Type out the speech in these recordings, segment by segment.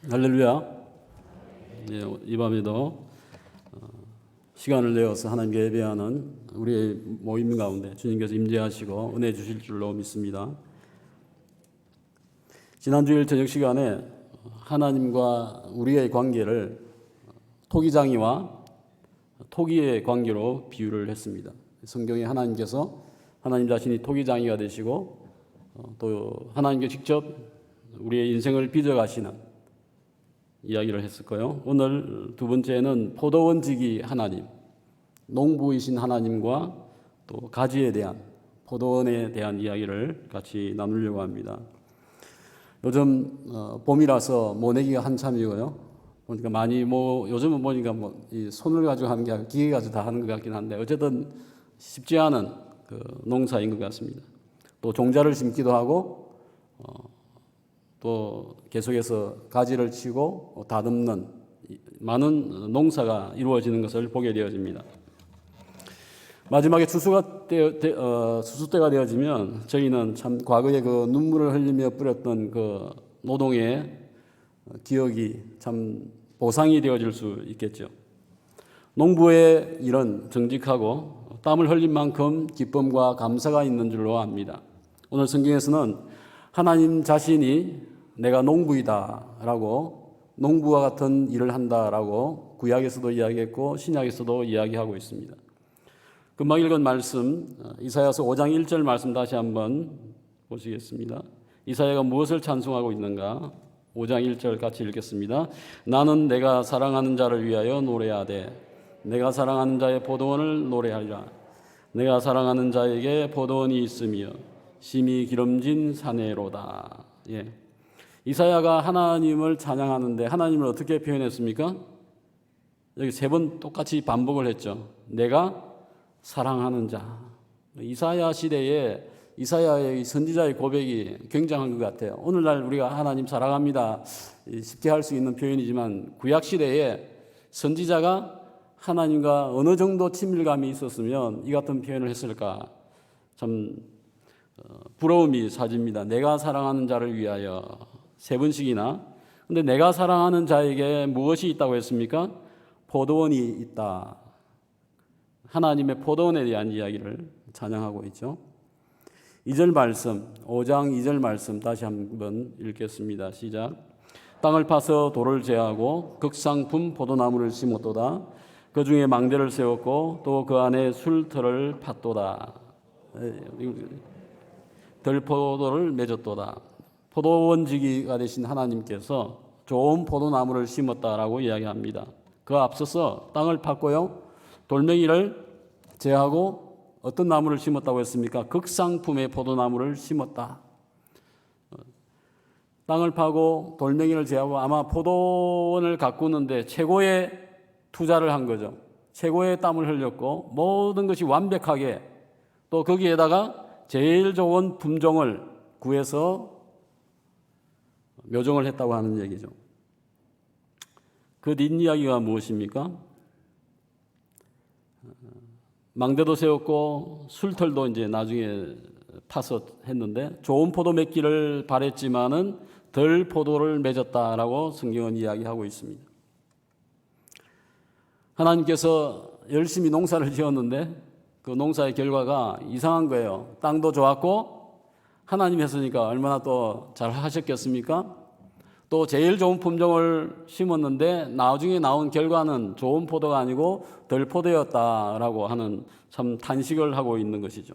할렐루야. 네, 이 밤에도 시간을 내어서 하나님께 예배하는 우리의 모임 가운데 주님께서 임재하시고 은혜 주실 줄로 믿습니다. 지난 주일 저녁 시간에 하나님과 우리의 관계를 토기장이와 토기의 관계로 비유를 했습니다. 성경에 하나님께서 하나님 자신이 토기장이가 되시고 또 하나님께 직접 우리의 인생을 빚어가시는 이야기를 했을까요? 오늘 두 번째는 포도원지기 하나님, 농부이신 하나님과 또 가지에 대한, 포도원에 대한 이야기를 같이 나누려고 합니다. 요즘 봄이라서 모내기가 한참이고요. 보니까 많이 요즘은 보니까 이 손을 가지고 하는 게 아니라 기계 가지고 다 하는 것 같긴 한데 어쨌든 쉽지 않은 그 농사인 것 같습니다. 또 종자를 심기도 하고 또 계속해서 가지를 치고 다듬는 많은 농사가 이루어지는 것을 보게 되어집니다. 마지막에 추수때가 되어지면 저희는 참 과거에 그 눈물을 흘리며 뿌렸던 그 노동의 기억이 참 보상이 되어질 수 있겠죠. 농부의 일은 정직하고 땀을 흘린 만큼 기쁨과 감사가 있는 줄로 압니다. 오늘 성경에서는 하나님 자신이 내가 농부이다 라고, 농부와 같은 일을 한다 라고 구약에서도 이야기했고 신약에서도 이야기하고 있습니다. 금방 읽은 말씀 이사야서 5장 1절 말씀 다시 한번 보시겠습니다. 이사야가 무엇을 찬송하고 있는가? 5장 1절 같이 읽겠습니다. 나는 내가 사랑하는 자를 위하여 노래하되 내가 사랑하는 자의 포도원을 노래하리라. 내가 사랑하는 자에게 포도원이 있으며 심히 기름진 사내로다. 예. 이사야가 하나님을 찬양하는데 하나님을 어떻게 표현했습니까? 여기 세 번 똑같이 반복을 했죠. 내가 사랑하는 자. 이사야 시대에 이사야의 선지자의 고백이 굉장한 것 같아요. 오늘날 우리가 하나님 사랑합니다 쉽게 할 수 있는 표현이지만 구약 시대에 선지자가 하나님과 어느 정도 친밀감이 있었으면 이 같은 표현을 했을까? 참 부러움이 사집니다. 내가 사랑하는 자를 위하여 세 번씩이나. 근데 내가 사랑하는 자에게 무엇이 있다고 했습니까? 포도원이 있다. 하나님의 포도원에 대한 이야기를 찬양하고 있죠. 2절 말씀, 5장 2절 말씀 다시 한번 읽겠습니다. 시작. 땅을 파서 돌을 제하고 극상품 포도나무를 심었도다. 그 중에 망대를 세웠고 또 그 안에 술터를 팠도다. 들포도를 맺었도다. 포도원지기가 되신 하나님께서 좋은 포도나무를 심었다라고 이야기합니다. 그 앞서서 땅을 팠고요, 돌멩이를 제하고 어떤 나무를 심었다고 했습니까? 극상품의 포도나무를 심었다. 땅을 파고 돌멩이를 제하고 아마 포도원을 가꾸는데 최고의 투자를 한 거죠. 최고의 땀을 흘렸고 모든 것이 완벽하게, 또 거기에다가 제일 좋은 품종을 구해서 묘종을 했다고 하는 얘기죠. 그 뒷이야기가 무엇입니까? 망대도 세웠고 술털도 이제 나중에 파서 했는데 좋은 포도 맺기를 바랬지만은 덜 포도를 맺었다라고 성경은 이야기하고 있습니다. 하나님께서 열심히 농사를 지었는데 그 농사의 결과가 이상한 거예요. 땅도 좋았고 하나님 했으니까 얼마나 또 잘 하셨겠습니까? 또 제일 좋은 품종을 심었는데 나중에 나온 결과는 좋은 포도가 아니고 덜 포도였다라고 하는 참 탄식을 하고 있는 것이죠.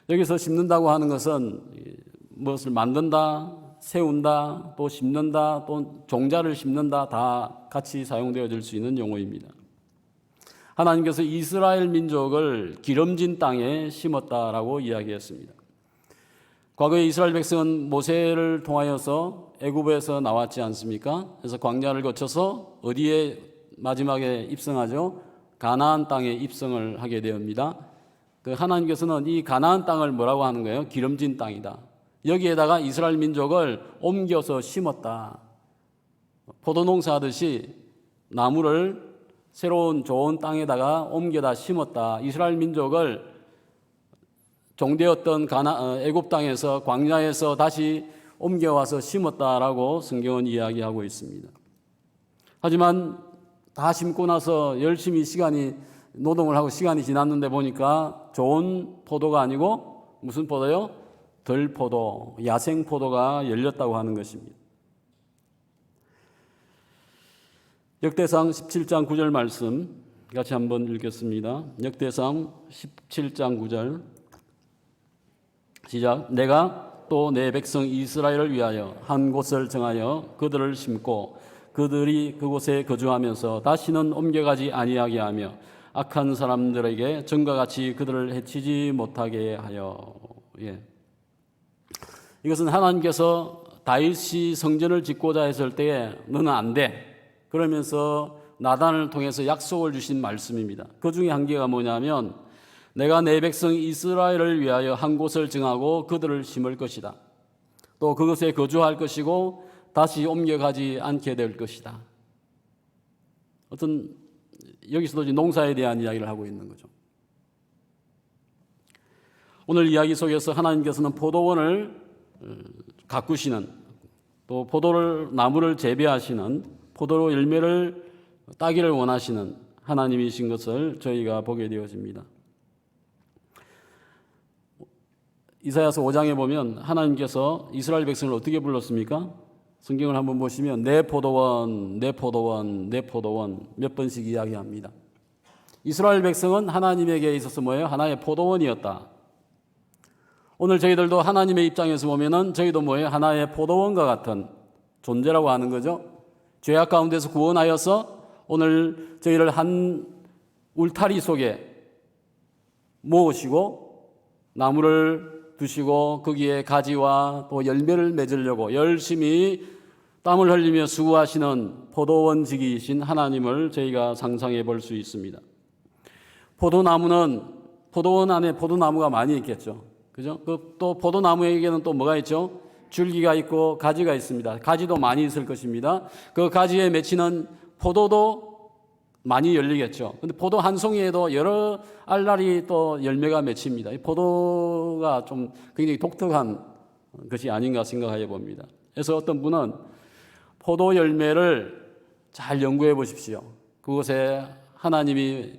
여기서 심는다고 하는 것은 무엇을 만든다, 세운다, 또 심는다, 또 종자를 심는다, 다 같이 사용되어질 수 있는 용어입니다. 하나님께서 이스라엘 민족을 기름진 땅에 심었다라고 이야기했습니다. 과거에 이스라엘 백성은 모세를 통하여서 애굽에서 나왔지 않습니까? 그래서 광야를 거쳐서 어디에 마지막에 입성하죠? 가나안 땅에 입성을 하게 됩니다. 그 하나님께서는 이 가나안 땅을 뭐라고 하는 거예요? 기름진 땅이다. 여기에다가 이스라엘 민족을 옮겨서 심었다. 포도농사 하듯이 나무를 새로운 좋은 땅에다가 옮겨다 심었다. 이스라엘 민족을 종되었던 애굽 땅에서 광야에서 다시 옮겨와서 심었다라고 성경은 이야기하고 있습니다. 하지만 다 심고 나서 열심히 노동을 하고 시간이 지났는데 보니까 좋은 포도가 아니고 무슨 포도요? 들포도, 야생포도가 열렸다고 하는 것입니다. 역대상 17장 9절 말씀 같이 한번 읽겠습니다. 역대상 17장 9절 시작. 내가 또 내 백성 이스라엘을 위하여 한 곳을 정하여 그들을 심고 그들이 그곳에 거주하면서 다시는 옮겨가지 아니하게 하며 악한 사람들에게 전과 같이 그들을 해치지 못하게 하여. 이것은 하나님께서 다윗이 성전을 짓고자 했을 때에 너는 안 돼. 그러면서 나단을 통해서 약속을 주신 말씀입니다. 그 중에 한 개가 뭐냐면 내가 내 백성 이스라엘을 위하여 한 곳을 정하고 그들을 심을 것이다. 또 그것에 거주할 것이고 다시 옮겨가지 않게 될 것이다. 여기서도 농사에 대한 이야기를 하고 있는 거죠. 오늘 이야기 속에서 하나님께서는 포도원을 가꾸시는, 또 나무를 재배하시는, 포도 열매를 따기를 원하시는 하나님이신 것을 저희가 보게 되어집니다. 이사야서 5장에 보면 하나님께서 이스라엘 백성을 어떻게 불렀습니까? 성경을 한번 보시면 내 포도원, 내 포도원, 내 포도원 몇 번씩 이야기합니다. 이스라엘 백성은 하나님에게 있어서 뭐예요? 하나의 포도원이었다. 오늘 저희들도 하나님의 입장에서 보면은 저희도 뭐예요? 하나의 포도원과 같은 존재라고 하는 거죠. 죄악 가운데서 구원하여서 오늘 저희를 한 울타리 속에 모으시고 나무를 두시고 거기에 가지와 또 열매를 맺으려고 열심히 땀을 흘리며 수고하시는 포도원지기이신 하나님을 저희가 상상해 볼 수 있습니다. 포도원 안에 포도나무가 많이 있겠죠. 그죠? 또 포도나무에게는 또 뭐가 있죠? 줄기가 있고 가지가 있습니다. 가지도 많이 있을 것입니다. 그 가지에 맺히는 포도도 많이 열리겠죠. 근데 포도 한 송이에도 여러 알알이 또 열매가 맺힙니다. 이 포도가 좀 굉장히 독특한 것이 아닌가 생각해 봅니다. 그래서 어떤 분은 포도 열매를 잘 연구해 보십시오. 그곳에 하나님이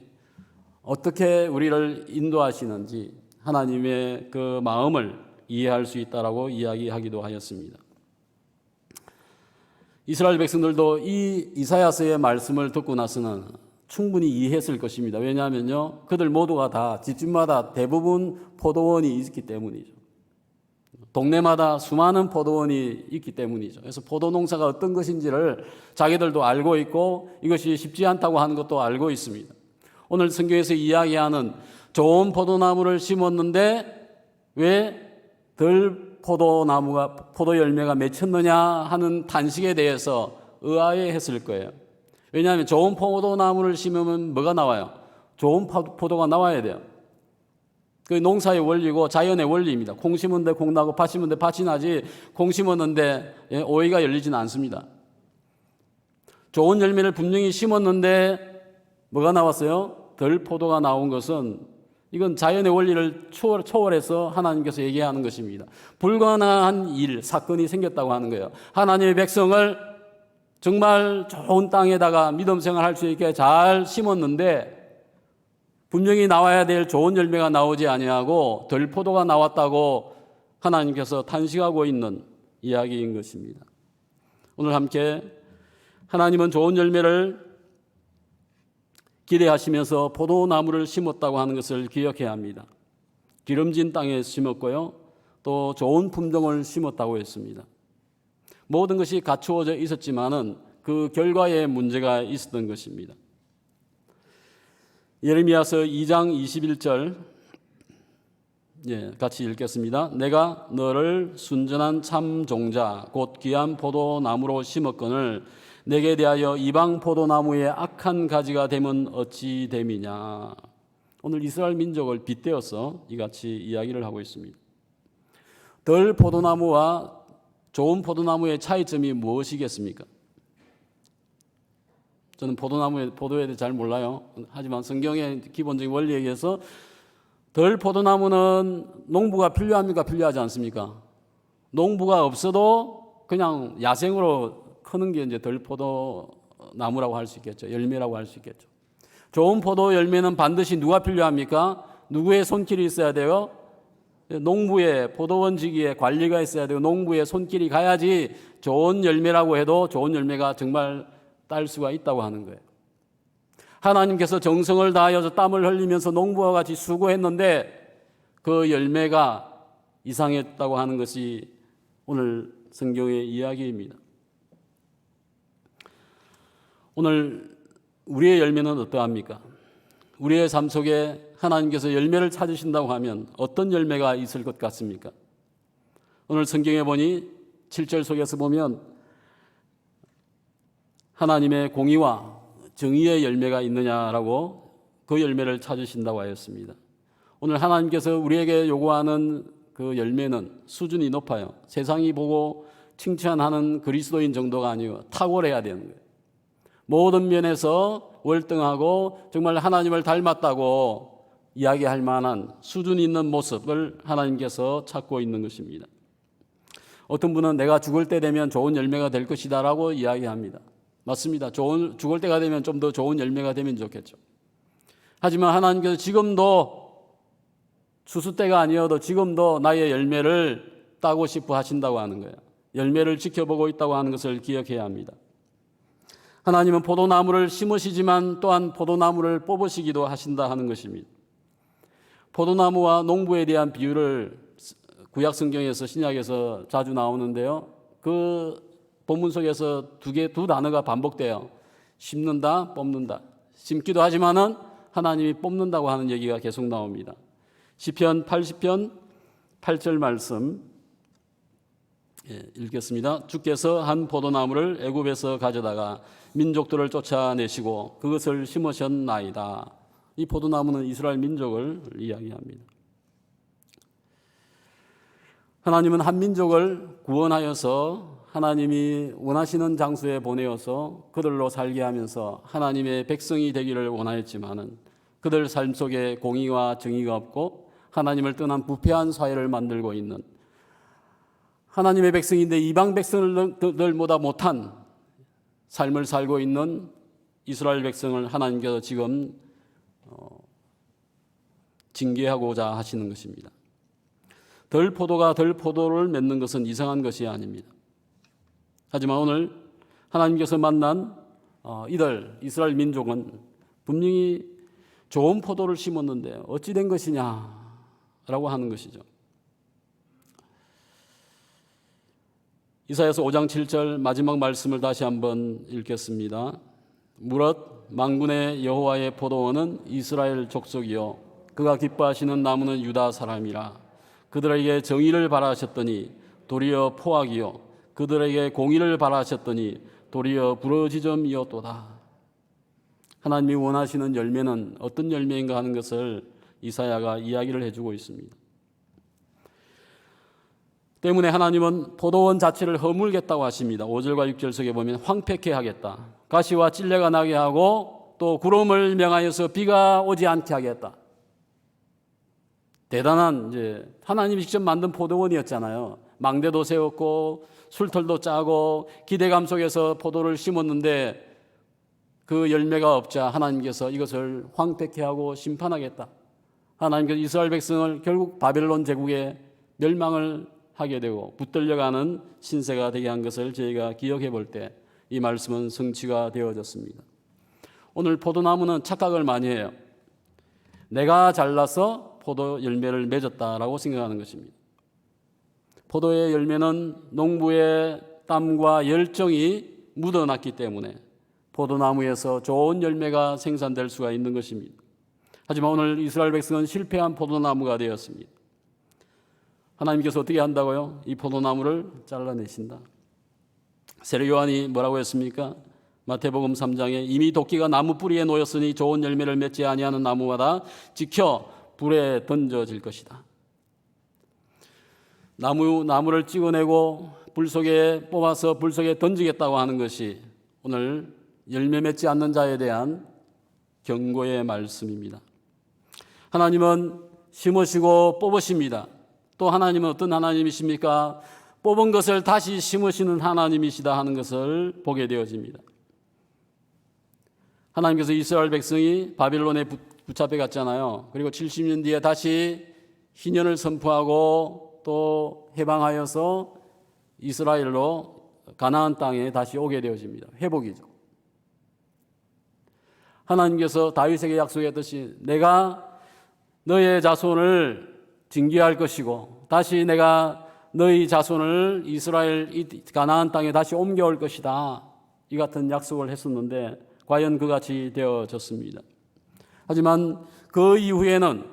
어떻게 우리를 인도하시는지 하나님의 그 마음을 이해할 수 있다라고 이야기하기도 하였습니다. 이스라엘 백성들도 이 이사야서의 말씀을 듣고 나서는 충분히 이해했을 것입니다. 왜냐하면요, 그들 모두가 다 집집마다 대부분 포도원이 있기 때문이죠. 동네마다 수많은 포도원이 있기 때문이죠. 그래서 포도 농사가 어떤 것인지를 자기들도 알고 있고 이것이 쉽지 않다고 하는 것도 알고 있습니다. 오늘 성경에서 이야기하는 좋은 포도나무를 심었는데 왜 덜 포도 열매가 맺혔느냐 하는 단식에 대해서 의아해했을 거예요. 왜냐하면 좋은 포도나무를 심으면 뭐가 나와요? 좋은 포도가 나와야 돼요. 그 농사의 원리고 자연의 원리입니다. 콩 심은데 콩 나고 팥 심은데 팥이 나지 콩 심었는데 오이가 열리지는 않습니다. 좋은 열매를 분명히 심었는데 뭐가 나왔어요? 덜 포도가 나온 것은 이건 자연의 원리를 초월해서 하나님께서 얘기하는 것입니다. 불가능한 사건이 생겼다고 하는 거예요. 하나님의 백성을 정말 좋은 땅에다가 믿음 생활할 수 있게 잘 심었는데 분명히 나와야 될 좋은 열매가 나오지 아니하고 덜 포도가 나왔다고 하나님께서 탄식하고 있는 이야기인 것입니다. 오늘 함께 하나님은 좋은 열매를 기대하시면서 포도나무를 심었다고 하는 것을 기억해야 합니다. 기름진 땅에 심었고요. 또 좋은 품종을 심었다고 했습니다. 모든 것이 갖추어져 있었지만은 그 결과에 문제가 있었던 것입니다. 예레미야서 2장 21절 같이 읽겠습니다. 내가 너를 순전한 참 종자 곧 귀한 포도나무로 심었거늘 내게 대하여 이방 포도나무의 악한 가지가 되면 어찌 됨이냐. 오늘 이스라엘 민족을 빗대어서 이같이 이야기를 하고 있습니다. 덜 포도나무와 좋은 포도나무의 차이점이 무엇이겠습니까? 저는 포도에 대해 잘 몰라요. 하지만 성경의 기본적인 원리에 의해서 덜 포도나무는 농부가 필요합니까? 필요하지 않습니까? 농부가 없어도 그냥 야생으로 크는 게 이제 들포도나무라고 할 수 있겠죠. 열매라고 할 수 있겠죠. 좋은 포도 열매는 반드시 누가 필요합니까? 누구의 손길이 있어야 돼요? 농부의, 포도원지기의 관리가 있어야 되고 농부의 손길이 가야지 좋은 열매라고 해도 좋은 열매가 정말 딸 수가 있다고 하는 거예요. 하나님께서 정성을 다하여서 땀을 흘리면서 농부와 같이 수고했는데 그 열매가 이상했다고 하는 것이 오늘 성경의 이야기입니다. 오늘 우리의 열매는 어떠합니까? 우리의 삶 속에 하나님께서 열매를 찾으신다고 하면 어떤 열매가 있을 것 같습니까? 오늘 성경에 보니 7절 속에서 보면 하나님의 공의와 정의의 열매가 있느냐라고 그 열매를 찾으신다고 하였습니다. 오늘 하나님께서 우리에게 요구하는 그 열매는 수준이 높아요. 세상이 보고 칭찬하는 그리스도인 정도가 아니고 탁월해야 되는 거예요. 모든 면에서 월등하고 정말 하나님을 닮았다고 이야기할 만한 수준 있는 모습을 하나님께서 찾고 있는 것입니다. 어떤 분은 내가 죽을 때 되면 좋은 열매가 될 것이다 라고 이야기합니다. 맞습니다. 죽을 때가 되면 좀 더 좋은 열매가 되면 좋겠죠. 하지만 하나님께서 지금도 추수 때가 아니어도 지금도 나의 열매를 따고 싶어 하신다고 하는 거예요. 열매를 지켜보고 있다고 하는 것을 기억해야 합니다. 하나님은 포도나무를 심으시지만 또한 포도나무를 뽑으시기도 하신다 하는 것입니다. 포도나무와 농부에 대한 비유를 구약 성경에서 신약에서 자주 나오는데요. 그 본문 속에서 두 단어가 반복돼요. 심는다, 뽑는다. 심기도 하지만은 하나님이 뽑는다고 하는 얘기가 계속 나옵니다. 시편 80편 8절 말씀 읽겠습니다. 주께서 한 포도나무를 애굽에서 가져다가 민족들을 쫓아내시고 그것을 심으셨나이다. 이 포도나무는 이스라엘 민족을 이야기합니다. 하나님은 한 민족을 구원하여서 하나님이 원하시는 장소에 보내어서 그들로 살게 하면서 하나님의 백성이 되기를 원하였지만은 그들 삶 속에 공의와 정의가 없고 하나님을 떠난 부패한 사회를 만들고 있는 하나님의 백성인데 이방 백성들보다 못한 삶을 살고 있는 이스라엘 백성을 하나님께서 지금 징계하고자 하시는 것입니다. 덜 포도가 덜 포도를 맺는 것은 이상한 것이 아닙니다. 하지만 오늘 하나님께서 만난 이들 이스라엘 민족은 분명히 좋은 포도를 심었는데 어찌 된 것이냐라고 하는 것이죠. 이사야서 5장 7절 마지막 말씀을 다시 한번 읽겠습니다. 무릇 만군의 여호와의 포도원은 이스라엘 족속이요 그가 기뻐하시는 나무는 유다 사람이라. 그들에게 정의를 바라셨더니 도리어 포악이요 그들에게 공의를 바라셨더니 도리어 부러지점이었도다. 하나님이 원하시는 열매는 어떤 열매인가 하는 것을 이사야가 이야기를 해주고 있습니다. 때문에 하나님은 포도원 자체를 허물겠다고 하십니다. 5절과 6절 속에 보면 황폐케 하겠다. 가시와 찔레가 나게 하고 또 구름을 명하여서 비가 오지 않게 하겠다. 대단한 하나님이 직접 만든 포도원이었잖아요. 망대도 세웠고 술털도 짜고 기대감 속에서 포도를 심었는데 그 열매가 없자 하나님께서 이것을 황폐케 하고 심판하겠다. 하나님께서 이스라엘 백성을 결국 바벨론 제국에 멸망을 하게 되고 붙들려가는 신세가 되게 한 것을 저희가 기억해 볼 때 이 말씀은 성취가 되어졌습니다. 오늘 포도나무는 착각을 많이 해요. 내가 잘나서 포도 열매를 맺었다라고 생각하는 것입니다. 포도의 열매는 농부의 땀과 열정이 묻어났기 때문에 포도나무에서 좋은 열매가 생산될 수가 있는 것입니다. 하지만 오늘 이스라엘 백성은 실패한 포도나무가 되었습니다. 하나님께서 어떻게 한다고요? 이 포도나무를 잘라내신다. 세례 요한이 뭐라고 했습니까? 마태복음 3장에 이미 도끼가 나무 뿌리에 놓였으니 좋은 열매를 맺지 아니하는 나무마다 지켜 불에 던져질 것이다. 나무를 찍어내고 불 속에 뽑아서 불 속에 던지겠다고 하는 것이 오늘 열매 맺지 않는 자에 대한 경고의 말씀입니다. 하나님은 심으시고 뽑으십니다. 또 하나님은 어떤 하나님이십니까? 뽑은 것을 다시 심으시는 하나님이시다 하는 것을 보게 되어집니다. 하나님께서 이스라엘 백성이 바빌론에 붙잡혀 갔잖아요. 그리고 70년 뒤에 다시 희년을 선포하고 또 해방하여서 이스라엘로 가나안 땅에 다시 오게 되어집니다. 회복이죠. 하나님께서 다윗에게 약속했듯이 내가 너의 자손을 징계할 것이고 다시 내가 너희 자손을 이스라엘 가나안 땅에 다시 옮겨올 것이다. 이 같은 약속을 했었는데 과연 그같이 되어졌습니다. 하지만 그 이후에는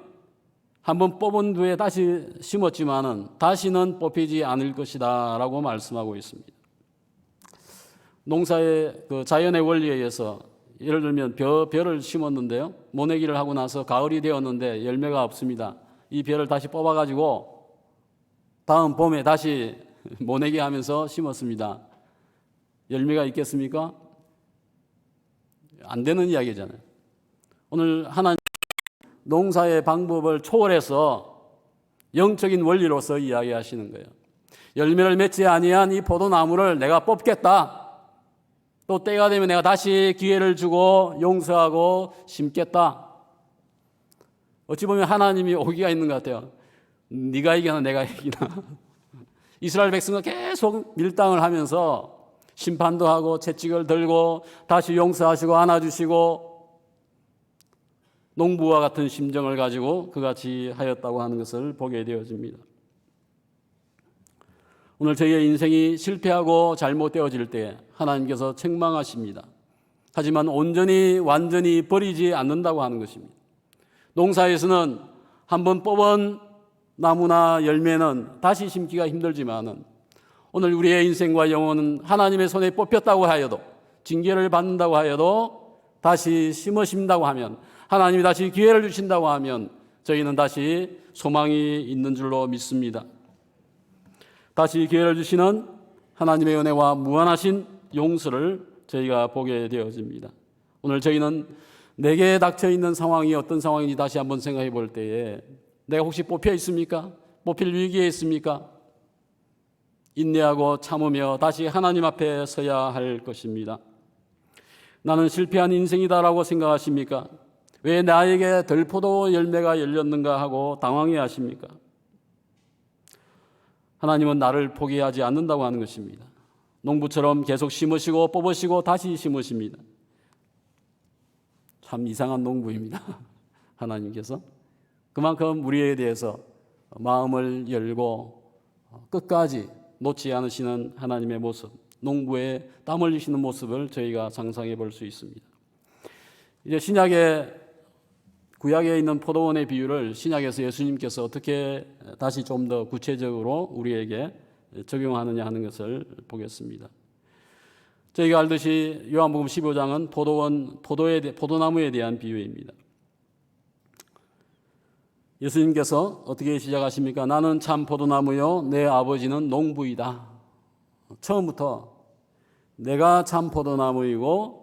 한번 뽑은 후에 다시 심었지만은 다시는 뽑히지 않을 것이다 라고 말씀하고 있습니다. 농사의 그 자연의 원리에 의해서 예를 들면 벼를 심었는데요. 모내기를 하고 나서 가을이 되었는데 열매가 없습니다. 이 벼를 다시 뽑아가지고 다음 봄에 다시 모내기 하면서 심었습니다. 열매가 있겠습니까? 안 되는 이야기잖아요. 오늘 하나님 농사의 방법을 초월해서 영적인 원리로서 이야기하시는 거예요. 열매를 맺지 아니한 이 포도나무를 내가 뽑겠다. 또 때가 되면 내가 다시 기회를 주고 용서하고 심겠다. 어찌 보면 하나님이 오기가 있는 것 같아요. 네가 이기나 내가 이기나. 이스라엘 백성은 계속 밀당을 하면서 심판도 하고 채찍을 들고 다시 용서하시고 안아주시고 농부와 같은 심정을 가지고 그같이 하였다고 하는 것을 보게 되어집니다. 오늘 저희의 인생이 실패하고 잘못되어질 때 하나님께서 책망하십니다. 하지만 완전히 버리지 않는다고 하는 것입니다. 농사에서는 한번 뽑은 나무나 열매는 다시 심기가 힘들지만은 오늘 우리의 인생과 영혼은 하나님의 손에 뽑혔다고 하여도 징계를 받는다고 하여도 다시 심으신다고 하면 하나님이 다시 기회를 주신다고 하면 저희는 다시 소망이 있는 줄로 믿습니다. 다시 기회를 주시는 하나님의 은혜와 무한하신 용서를 저희가 보게 되어집니다. 오늘 저희는 내게 닥쳐 있는 상황이 어떤 상황인지 다시 한번 생각해 볼 때에 내가 혹시 뽑혀 있습니까? 뽑힐 위기에 있습니까? 인내하고 참으며 다시 하나님 앞에 서야 할 것입니다. 나는 실패한 인생이다라고 생각하십니까? 왜 나에게 들포도 열매가 열렸는가 하고 당황해 하십니까? 하나님은 나를 포기하지 않는다고 하는 것입니다. 농부처럼 계속 심으시고 뽑으시고 다시 심으십니다. 참 이상한 농부입니다. 하나님께서 그만큼 우리에 대해서 마음을 열고 끝까지 놓지 않으시는 하나님의 모습, 농부의 땀 흘리시는 모습을 저희가 상상해 볼 수 있습니다. 이제 구약에 있는 포도원의 비유를 신약에서 예수님께서 어떻게 다시 좀 더 구체적으로 우리에게 적용하느냐 하는 것을 보겠습니다. 저희가 알듯이 요한복음 15장은 포도나무에 대한 비유입니다. 예수님께서 어떻게 시작하십니까? 나는 참 포도나무요 내 아버지는 농부이다. 처음부터 내가 참 포도나무이고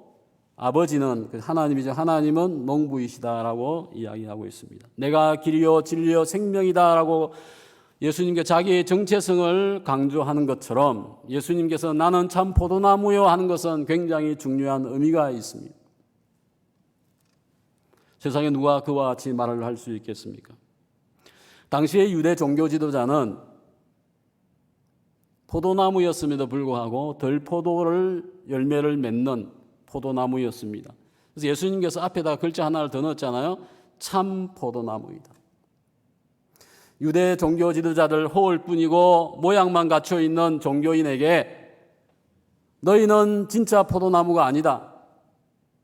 아버지는 하나님이죠. 하나님은 농부이시다라고 이야기하고 있습니다. 내가 길이요 진리요 생명이다라고 예수님께 자기의 정체성을 강조하는 것처럼 예수님께서 나는 참 포도나무요 하는 것은 굉장히 중요한 의미가 있습니다. 세상에 누가 그와 같이 말을 할 수 있겠습니까? 당시의 유대 종교 지도자는 포도나무였음에도 불구하고 들포도를 열매를 맺는 포도나무였습니다. 그래서 예수님께서 앞에다 글자 하나를 더 넣었잖아요. 참 포도나무이다. 유대 종교 지도자들 허울뿐이고 모양만 갖춰 있는 종교인에게 너희는 진짜 포도나무가 아니다.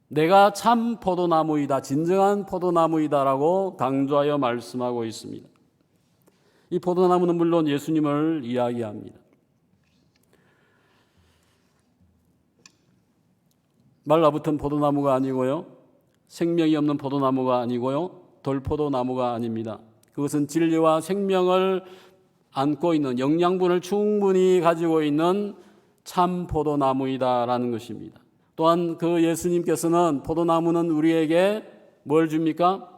내가 참 포도나무이다. 진정한 포도나무이다라고 강조하여 말씀하고 있습니다. 이 포도나무는 물론 예수님을 이야기합니다. 말라붙은 포도나무가 아니고요. 생명이 없는 포도나무가 아니고요. 돌포도나무가 아닙니다. 그것은 진리와 생명을 안고 있는 영양분을 충분히 가지고 있는 참 포도나무이다라는 것입니다. 또한 그 예수님께서는 포도나무는 우리에게 뭘 줍니까?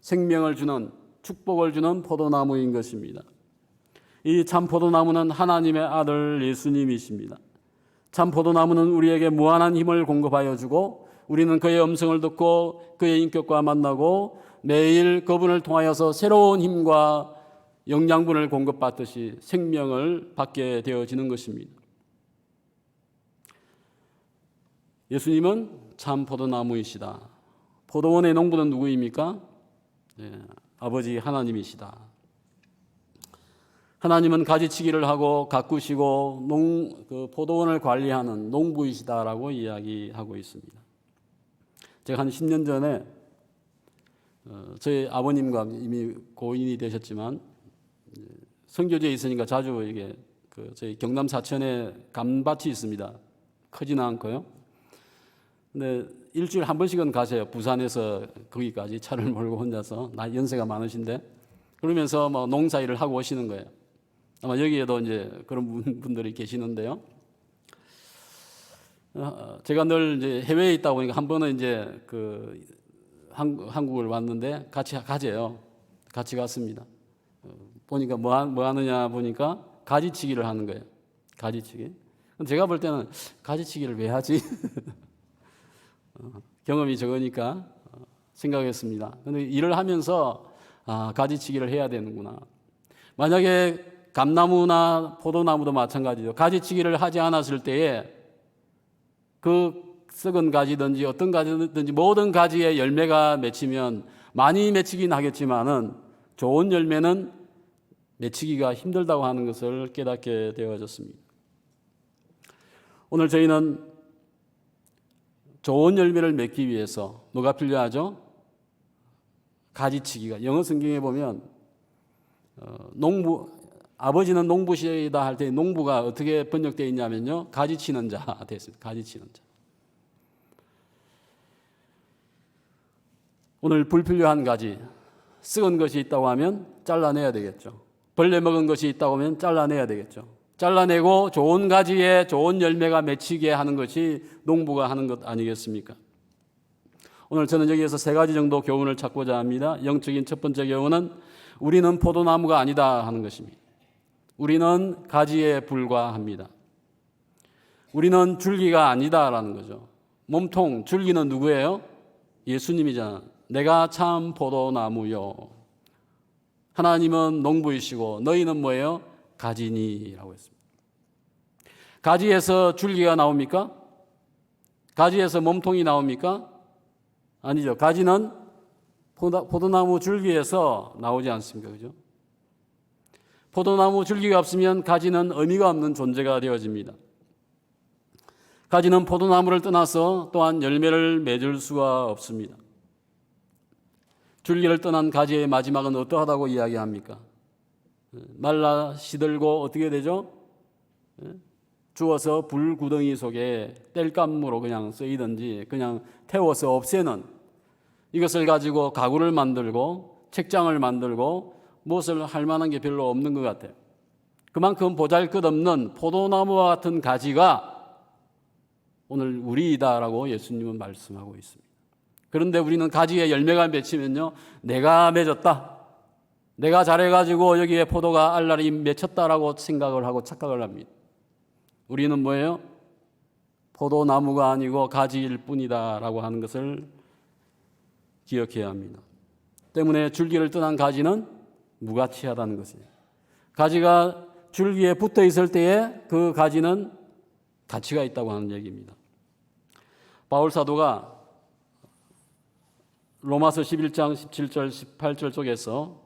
생명을 주는 축복을 주는 포도나무인 것입니다. 이 참 포도나무는 하나님의 아들 예수님이십니다. 참 포도나무는 우리에게 무한한 힘을 공급하여 주고 우리는 그의 음성을 듣고 그의 인격과 만나고 매일 그분을 통하여서 새로운 힘과 영양분을 공급받듯이 생명을 받게 되어지는 것입니다. 예수님은 참 포도나무이시다. 포도원의 농부는 누구입니까? 아버지 하나님이시다. 하나님은 가지치기를 하고 가꾸시고 그 포도원을 관리하는 농부이시다라고 이야기하고 있습니다. 제가 한 10년 전에 저희 아버님과 이미 고인이 되셨지만 선교지에 있으니까 자주 이게 저희 경남 사천에 감밭이 있습니다. 크지는 않고요. 근데 일주일에 한 번씩은 가세요. 부산에서 거기까지 차를 몰고 혼자서. 연세가 많으신데. 그러면서 뭐 농사일을 하고 오시는 거예요. 아마 여기에도 이제 그런 분들이 계시는데요. 제가 늘 이제 해외에 있다 보니까 한 번은 이제 한국을 왔는데 같이 가재요. 같이 갔습니다. 보니까 뭐 하느냐 보니까 가지치기를 하는 거예요. 가지치기. 제가 볼 때는 가지치기를 왜 하지? 경험이 적으니까 생각했습니다. 그런데 일을 하면서 가지치기를 해야 되는구나. 만약에 감나무나 포도나무도 마찬가지죠. 가지치기를 하지 않았을 때에 그 썩은 가지든지 어떤 가지든지 모든 가지에 열매가 맺히면 많이 맺히긴 하겠지만은 좋은 열매는 맺히기가 힘들다고 하는 것을 깨닫게 되어졌습니다. 오늘 저희는 좋은 열매를 맺기 위해서 뭐가 필요하죠? 가지치기가. 영어 성경에 보면 아버지는 농부시다 할 때 농부가 어떻게 번역되어 있냐면요. 가지치는 자 됐습니다. 가지치는 자. 오늘 불필요한 가지, 썩은 것이 있다고 하면 잘라내야 되겠죠. 벌레 먹은 것이 있다고 하면 잘라내야 되겠죠. 잘라내고 좋은 가지에 좋은 열매가 맺히게 하는 것이 농부가 하는 것 아니겠습니까? 오늘 저는 여기에서 3가지 정도 교훈을 찾고자 합니다. 영적인 첫 번째 교훈은 우리는 포도나무가 아니다 하는 것입니다. 우리는 가지에 불과합니다. 우리는 줄기가 아니다라는 거죠. 몸통, 줄기는 누구예요? 예수님이잖아. 내가 참 포도나무요. 하나님은 농부이시고 너희는 뭐예요? 가지니라고 했습니다. 가지에서 줄기가 나옵니까? 가지에서 몸통이 나옵니까? 아니죠. 가지는 포도나무 줄기에서 나오지 않습니까? 그죠? 포도나무 줄기가 없으면 가지는 의미가 없는 존재가 되어집니다. 가지는 포도나무를 떠나서 또한 열매를 맺을 수가 없습니다. 줄기를 떠난 가지의 마지막은 어떠하다고 이야기합니까? 말라 시들고 어떻게 되죠? 주워서 불구덩이 속에 땔감으로 그냥 쓰이든지 그냥 태워서 없애는, 이것을 가지고 가구를 만들고 책장을 만들고 무엇을 할 만한 게 별로 없는 것 같아요. 그만큼 보잘것없는 포도나무와 같은 가지가 오늘 우리이다라고 예수님은 말씀하고 있습니다. 그런데 우리는 가지에 열매가 맺히면요, 내가 맺었다, 내가 잘해가지고 여기에 포도가 알알이 맺혔다라고 생각을 하고 착각을 합니다. 우리는 뭐예요? 포도나무가 아니고 가지일 뿐이다라고 하는 것을 기억해야 합니다. 때문에 줄기를 떠난 가지는 무가치하다는 것이에요. 가지가 줄기에 붙어 있을 때에 그 가지는 가치가 있다고 하는 얘기입니다. 바울 사도가 로마서 11장 17절 18절 쪽에서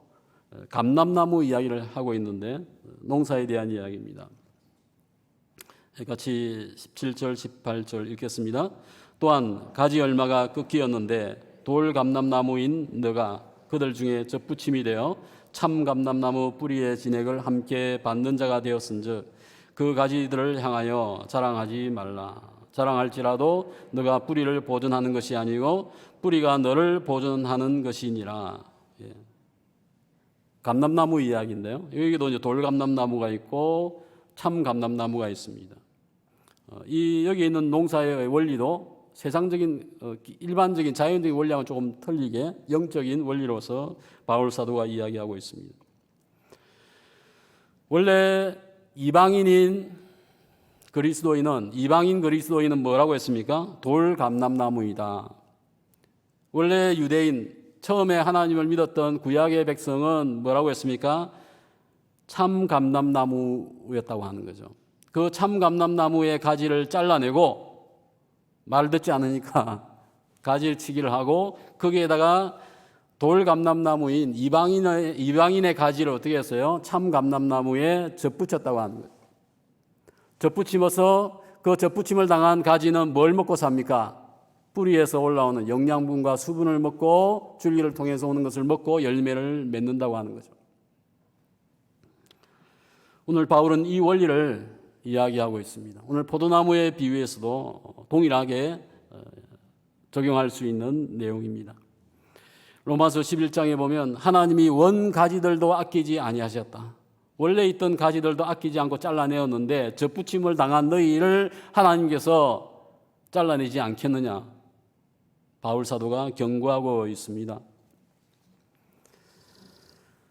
감람나무 이야기를 하고 있는데 농사에 대한 이야기입니다. 같이 17절 18절 읽겠습니다. 또한 가지 열마가 꺾이었는데 돌 감람나무인 너가 그들 중에 접붙임이 되어 참 감람나무 뿌리의 진액을 함께 받는 자가 되었은즉 그 가지들을 향하여 자랑하지 말라. 자랑할지라도 너가 뿌리를 보존하는 것이 아니고 뿌리가 너를 보존하는 것이니라. 예. 감람나무 이야기인데요. 여기도 이제 돌 감람나무가 있고 참 감람나무가 있습니다. 여기 있는 농사의 원리도 세상적인 일반적인 자연적인 원리하고 조금 틀리게 영적인 원리로서 바울 사도가 이야기하고 있습니다. 원래 이방인 그리스도인은 뭐라고 했습니까? 돌감람나무이다. 원래 유대인 처음에 하나님을 믿었던 구약의 백성은 뭐라고 했습니까? 참감람나무였다고 하는 거죠. 그 참감람나무의 가지를 잘라내고 말 듣지 않으니까 가지치기를 하고 거기에다가 돌감람나무인 이방인의 가지를 어떻게 했어요? 참감람나무에 덧붙였다고 하는 거예요. 덧붙임어서 그 덧붙임을 당한 가지는 뭘 먹고 삽니까? 뿌리에서 올라오는 영양분과 수분을 먹고 줄기를 통해서 오는 것을 먹고 열매를 맺는다고 하는 거죠. 오늘 바울은 이 원리를 이야기하고 있습니다. 오늘 포도나무의 비유에서도 동일하게 적용할 수 있는 내용입니다. 로마서 11장에 보면 하나님이 원 가지들도 아끼지 아니하셨다. 원래 있던 가지들도 아끼지 않고 잘라내었는데 젖붙임을 당한 너희를 하나님께서 잘라내지 않겠느냐. 바울 사도가 경고하고 있습니다.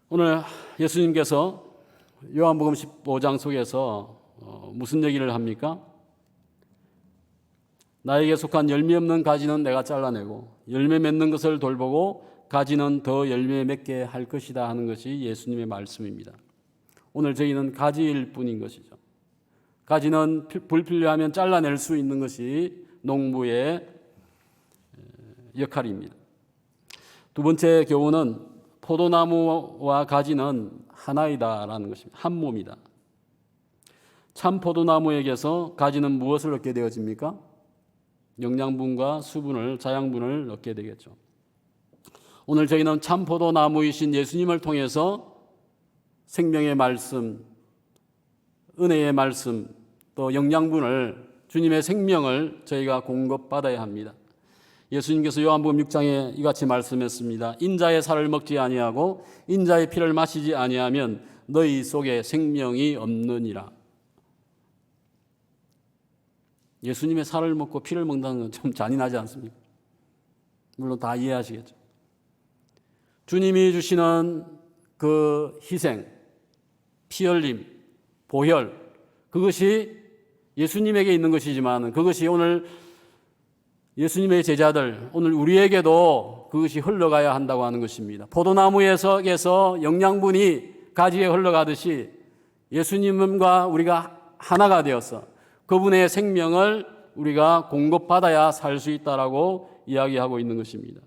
오늘 예수님께서 요한복음 15장 속에서 무슨 얘기를 합니까? 나에게 속한 열매 없는 가지는 내가 잘라내고 열매 맺는 것을 돌보고 가지는 더 열매 맺게 할 것이다 하는 것이 예수님의 말씀입니다. 오늘 저희는 가지일 뿐인 것이죠. 가지는 불필요하면 잘라낼 수 있는 것이 농부의 역할입니다. 두 번째 교훈은 포도나무와 가지는 하나이다라는 것입니다. 한 몸이다. 참 포도나무에게서 가지는 무엇을 얻게 되어집니까? 영양분과 수분을, 자양분을 얻게 되겠죠. 오늘 저희는 참 포도나무이신 예수님을 통해서 생명의 말씀, 은혜의 말씀, 또 영양분을, 주님의 생명을 저희가 공급받아야 합니다. 예수님께서 요한복음 6장에 이같이 말씀했습니다. 인자의 살을 먹지 아니하고 인자의 피를 마시지 아니하면 너희 속에 생명이 없느니라. 예수님의 살을 먹고 피를 먹는다는 건 좀 잔인하지 않습니까? 물론 다 이해하시겠죠. 주님이 주시는 그 희생, 피 흘림, 보혈, 그것이 예수님에게 있는 것이지만 그것이 오늘 예수님의 제자들, 오늘 우리에게도 그것이 흘러가야 한다고 하는 것입니다. 포도나무에서 영양분이 가지에 흘러가듯이 예수님과 우리가 하나가 되어서 그분의 생명을 우리가 공급받아야 살 수 있다라고 이야기하고 있는 것입니다.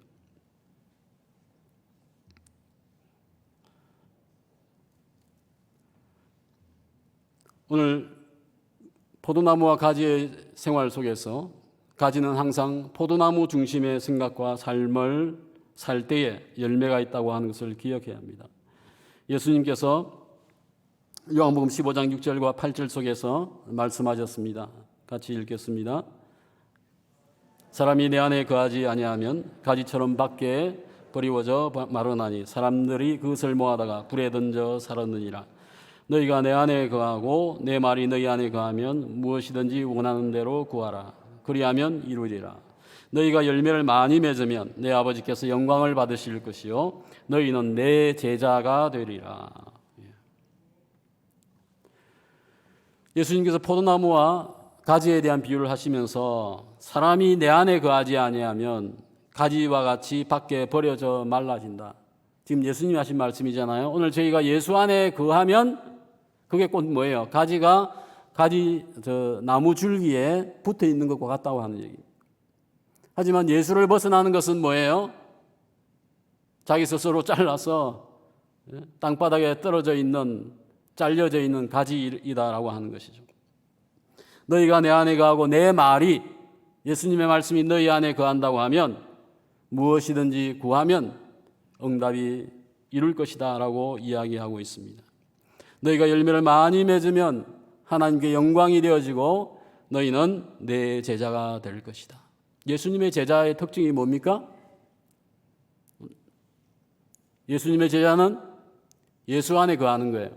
오늘 포도나무와 가지의 생활 속에서 가지는 항상 포도나무 중심의 생각과 삶을 살 때에 열매가 있다고 하는 것을 기억해야 합니다. 예수님께서 요한복음 15장 6절과 8절 속에서 말씀하셨습니다. 같이 읽겠습니다. 사람이 내 안에 거하지 아니하면 가지처럼 밖에 버리워져 마르나니 사람들이 그것을 모아다가 불에 던져 살았느니라. 너희가 내 안에 거하고 내 말이 너희 안에 거하면 무엇이든지 원하는 대로 구하라. 그리하면 이루리라. 너희가 열매를 많이 맺으면 내 아버지께서 영광을 받으실 것이요 너희는 내 제자가 되리라. 예수님께서 포도나무와 가지에 대한 비유를 하시면서 사람이 내 안에 거하지 아니하면 가지와 같이 밖에 버려져 말라진다. 지금 예수님이 하신 말씀이잖아요. 오늘 저희가 예수 안에 거하면 그게 곧 뭐예요? 나무 줄기에 붙어 있는 것과 같다고 하는 얘기입니다. 하지만 예수를 벗어나는 것은 뭐예요? 자기 스스로 잘라서 땅바닥에 떨어져 있는, 잘려져 있는 가지이다라고 하는 것이죠. 너희가 내 안에 거하고 내 말이, 예수님의 말씀이 너희 안에 거한다고 하면 무엇이든지 구하면 응답이 이룰 것이다 라고 이야기하고 있습니다. 너희가 열매를 많이 맺으면 하나님께 영광이 되어지고 너희는 내 제자가 될 것이다. 예수님의 제자의 특징이 뭡니까? 예수님의 제자는 예수 안에 거하는 거예요.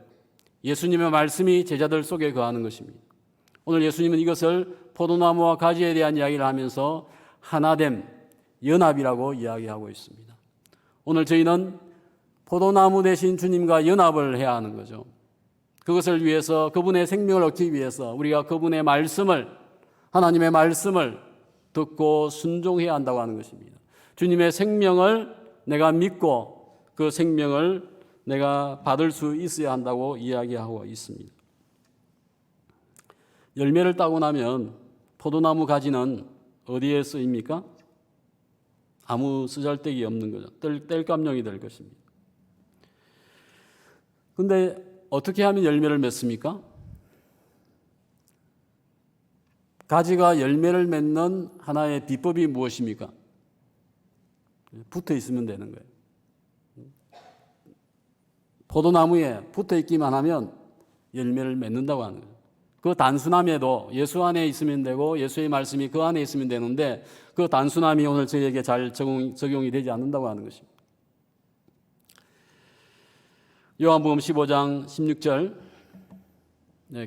예수님의 말씀이 제자들 속에 거하는 것입니다. 오늘 예수님은 이것을 포도나무와 가지에 대한 이야기를 하면서 하나됨, 연합이라고 이야기하고 있습니다. 오늘 저희는 포도나무 대신 주님과 연합을 해야 하는 거죠. 그것을 위해서, 그분의 생명을 얻기 위해서 우리가 그분의 말씀을, 하나님의 말씀을 듣고 순종해야 한다고 하는 것입니다. 주님의 생명을 내가 믿고 그 생명을 내가 받을 수 있어야 한다고 이야기하고 있습니다. 열매를 따고 나면 포도나무 가지는 어디에 쓰입니까? 아무 쓰잘데기 없는 거죠. 땔감용이 될 것입니다. 그런데 어떻게 하면 열매를 맺습니까? 가지가 열매를 맺는 하나의 비법이 무엇입니까? 붙어 있으면 되는 거예요. 포도나무에 붙어 있기만 하면 열매를 맺는다고 하는 거예요. 그 단순함에도 예수 안에 있으면 되고 예수의 말씀이 그 안에 있으면 되는데 그 단순함이 오늘 저희에게 잘 적용이 되지 않는다고 하는 것입니다. 요한복음 15장 16절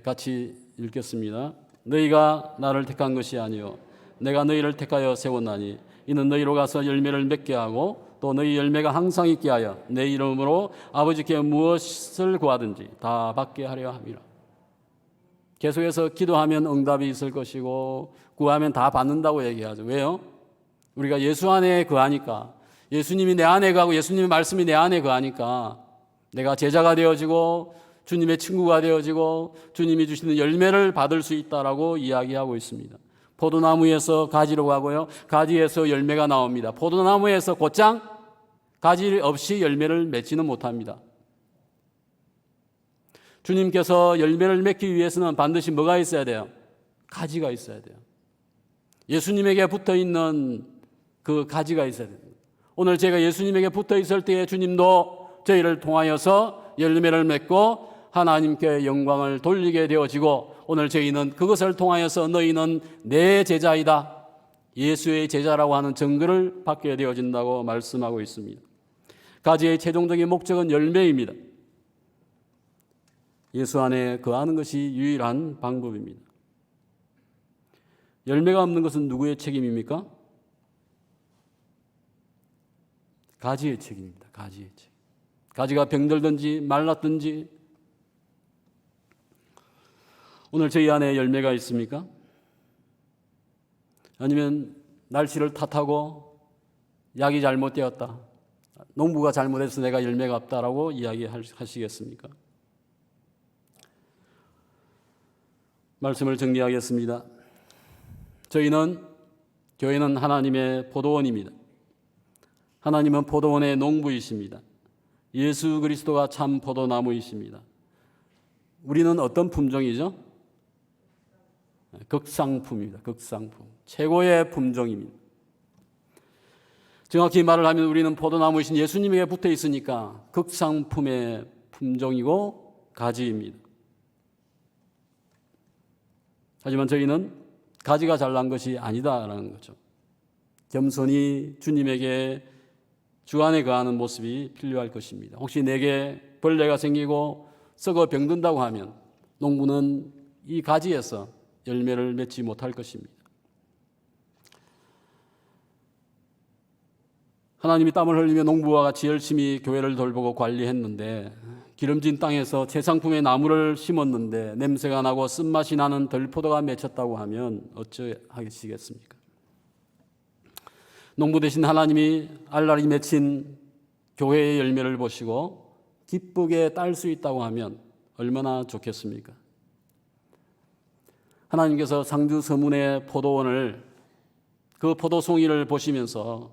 같이 읽겠습니다. 너희가 나를 택한 것이 아니요 내가 너희를 택하여 세웠나니 이는 너희로 가서 열매를 맺게 하고 또 너희 열매가 항상 있게 하여 내 이름으로 아버지께 무엇을 구하든지 다 받게 하려 함이라. 계속해서 기도하면 응답이 있을 것이고 구하면 다 받는다고 얘기하죠. 왜요? 우리가 예수 안에 거하니까, 예수님이 내 안에 거하고 예수님의 말씀이 내 안에 거하니까 내가 제자가 되어지고 주님의 친구가 되어지고 주님이 주시는 열매를 받을 수 있다라고 이야기하고 있습니다. 포도나무에서 가지로 가고요, 가지에서 열매가 나옵니다. 포도나무에서 곧장 가지 없이 열매를 맺지는 못합니다. 주님께서 열매를 맺기 위해서는 반드시 뭐가 있어야 돼요? 가지가 있어야 돼요. 예수님에게 붙어있는 그 가지가 있어야 됩니다. 오늘 제가 예수님에게 붙어있을 때에 주님도 저희를 통하여서 열매를 맺고 하나님께 영광을 돌리게 되어지고 오늘 저희는 그것을 통하여서 너희는 내 제자이다, 예수의 제자라고 하는 증거를 받게 되어진다고 말씀하고 있습니다. 가지의 최종적인 목적은 열매입니다. 예수 안에 거하는 것이 유일한 방법입니다. 열매가 없는 것은 누구의 책임입니까? 가지의 책임입니다. 가지의 책임. 가지가 병들든지 말랐든지. 오늘 저희 안에 열매가 있습니까? 아니면 날씨를 탓하고 약이 잘못되었다, 농부가 잘못해서 내가 열매가 없다라고 이야기하시겠습니까? 말씀을 정리하겠습니다. 교회는 하나님의 포도원입니다. 하나님은 포도원의 농부이십니다. 예수 그리스도가 참 포도나무이십니다. 우리는 어떤 품종이죠? 극상품입니다. 극상품. 최고의 품종입니다. 정확히 말을 하면 우리는 포도나무이신 예수님에게 붙어 있으니까 극상품의 품종이고 가지입니다. 하지만 저희는 가지가 잘난 것이 아니다라는 거죠. 겸손히 주님에게 주 안에 거하는 모습이 필요할 것입니다. 혹시 내게 벌레가 생기고 썩어 병든다고 하면 농부는 이 가지에서 열매를 맺지 못할 것입니다. 하나님이 땀을 흘리며 농부와 같이 열심히 교회를 돌보고 관리했는데 기름진 땅에서 최상품의 나무를 심었는데 냄새가 나고 쓴맛이 나는 들포도가 맺혔다고 하면 어찌하시겠습니까? 농부 되신 하나님이 알알이 맺힌 교회의 열매를 보시고 기쁘게 딸 수 있다고 하면 얼마나 좋겠습니까? 하나님께서 상주 서문의 포도원을, 그 포도송이를 보시면서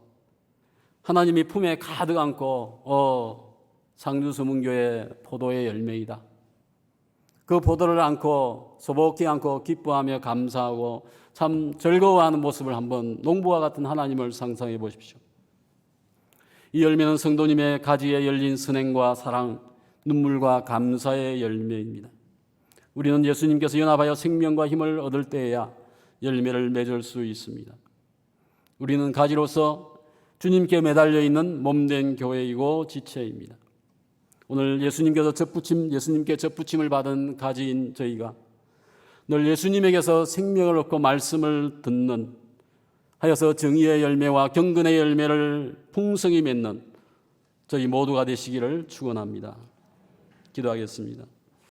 하나님이 품에 가득 안고 상주서문교회 포도의 열매이다, 그 포도를 안고 소복히 안고 기뻐하며 감사하고 참 즐거워하는 모습을 한번 농부와 같은 하나님을 상상해 보십시오. 이 열매는 성도님의 가지에 열린 선행과 사랑, 눈물과 감사의 열매입니다. 우리는 예수님께서 연합하여 생명과 힘을 얻을 때에야 열매를 맺을 수 있습니다. 우리는 가지로서 주님께 매달려 있는 몸된 교회이고 지체입니다. 오늘 예수님께 접붙임을 받은 가지인 저희가 늘 예수님에게서 생명을 얻고 말씀을 듣는 하여서 정의의 열매와 경건의 열매를 풍성히 맺는 저희 모두가 되시기를 축원합니다. 기도하겠습니다.